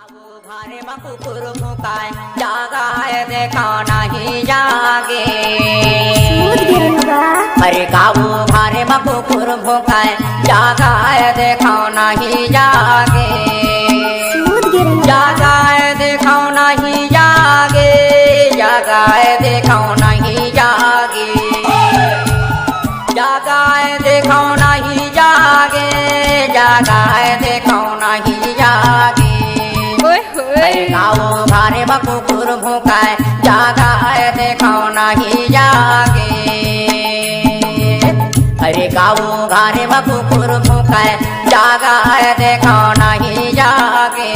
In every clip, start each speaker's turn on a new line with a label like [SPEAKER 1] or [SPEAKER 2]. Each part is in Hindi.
[SPEAKER 1] घरे में कुकुर भुकाए जागाए देखा नहीं जागे। अरे काबू घरे में कुकुर भुकाए जागाए देखा नहीं जागे। जागाए देखा नहीं जागे। जागाए देखा नहीं जागे। जागाए देखा नहीं जागे। जागाए देखा नहीं जागे। गाँव घरे में कुकुर भुकाए जागाए देखा नहीं जागे। अरे गाँव घरे में कुकुर भुकाए जागाए देखा नहीं जागे।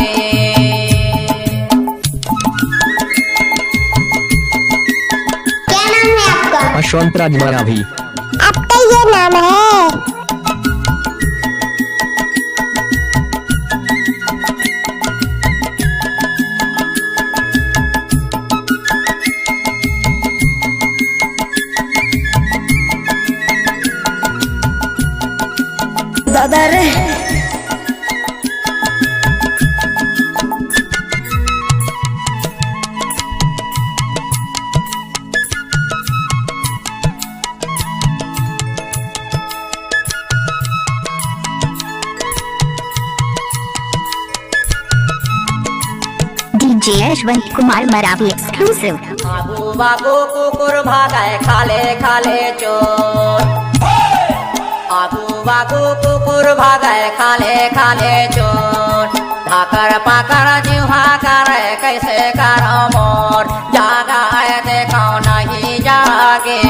[SPEAKER 2] क्या नाम है आपका?
[SPEAKER 3] अश्वंत राज मरावी।
[SPEAKER 2] आपका ये नाम है? दादा रे
[SPEAKER 4] डीजे यशवंत कुमार मरावी एक्सक्लूसिव।
[SPEAKER 1] बाबू बाबू कुकुर भागाए खाले खाले चोर। आगू बागू कुकुर भागाए खाले खाले चोर। धाकर पाकर जिहा करे कैसे करो मोर। जागाए देखो नहीं जागे।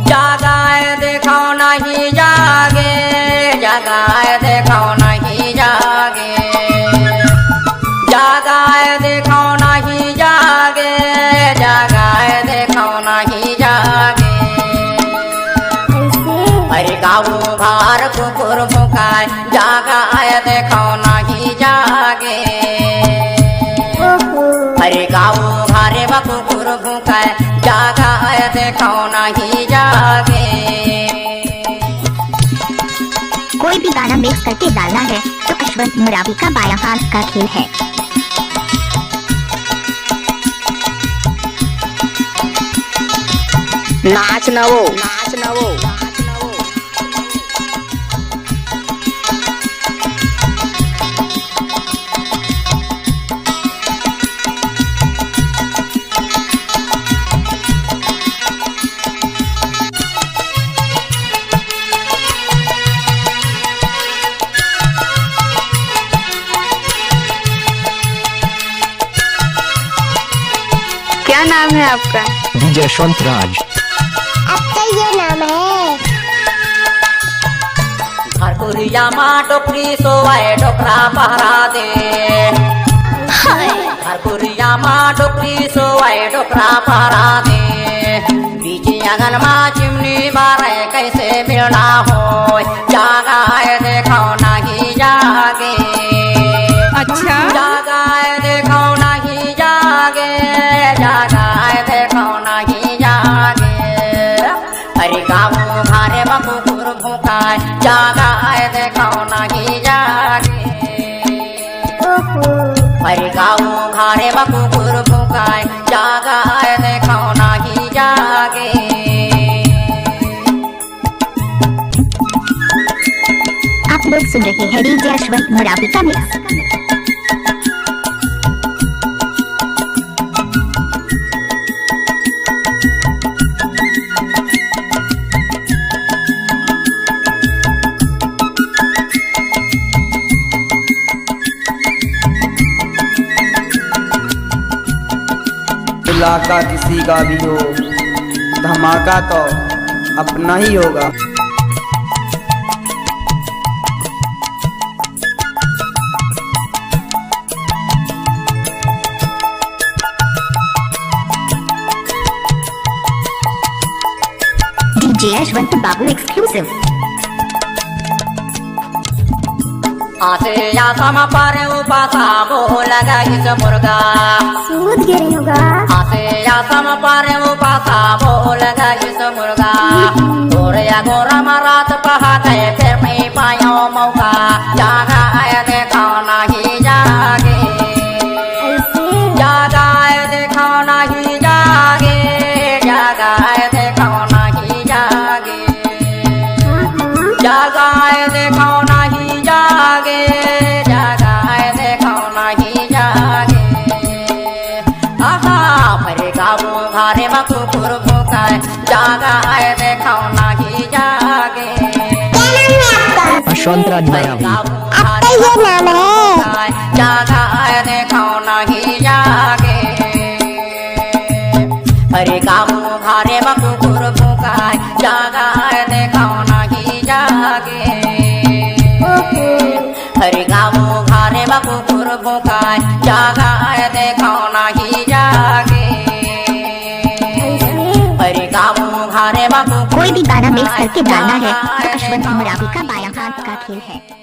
[SPEAKER 1] जागाए देखो नहीं जागे। जागाए देखो नहीं जागे। जागाए देखो नहीं जागे। जागाए देखो नहीं जागे। अरे गाँव भार कुकुर भुकाए जागाए देखो नहीं जागे। अरे गाँव घरे में कुकुर भुकाए जागाए देखो नहीं जागे।
[SPEAKER 4] कोई भी गाना मिक्स करके डालना है तो अश्वंत मरावी का बायां हाथ का खेल है।
[SPEAKER 5] नाच नवो नाच नवो। क्या नाम है आपका?
[SPEAKER 3] डीजे यशवंत राज।
[SPEAKER 2] आपका ये नाम है?
[SPEAKER 1] घरपुरिया माँ टोकरी सोवाए डोकरा पहरा दे। घरपुरिया माँ टोकरी सोवाए डोकरा पहरा दे। बीची आंगन माँ चिमनी बारे कैसे मिलना हो। जागाए देखो नहीं जागे।
[SPEAKER 5] अच्छा
[SPEAKER 1] जागाए देखो नहीं जागे। जागाए देखो नहीं जागे। अरे गाँव घरे में कुकुर भुकाए जागाए देखो नहीं जागे। अरे गाँव घरे में कुकुर भुकाए जागाए देखो नहीं जागे।
[SPEAKER 4] आप लोग सुन रहे हैं डीजे यशवंत मरावी का मिक्स।
[SPEAKER 6] इलाका किसी का भी हो, धमाका तो अपना ही होगा।
[SPEAKER 4] डीजे यशवंत बाबू एक्सक्लूसिव।
[SPEAKER 1] आसे या सम पर उपासा बोल गई मुर्गा।
[SPEAKER 2] सूद गिरे होगा।
[SPEAKER 1] आसे या सम पर उपासा बोल गई मुर्गा। गोरिया गोरा रात पहा गए फिर नहीं पायो मौका। जागाए देखो
[SPEAKER 3] यशवंतराज मरावी।
[SPEAKER 2] आपका ये नाम है।
[SPEAKER 1] जागा देखो नहीं जागे हरे गाँव घारे में कुकुर भूकाय जागा देखो नहीं जागे हरे गाँव घारे में कुकुर भूकाय जागा देखो नहीं जागे हरे गाँव घारे में
[SPEAKER 4] कोई भी गाना मिक्स करके डालना है तो अश्वंत मरावी का बायां हाथ का खेल है।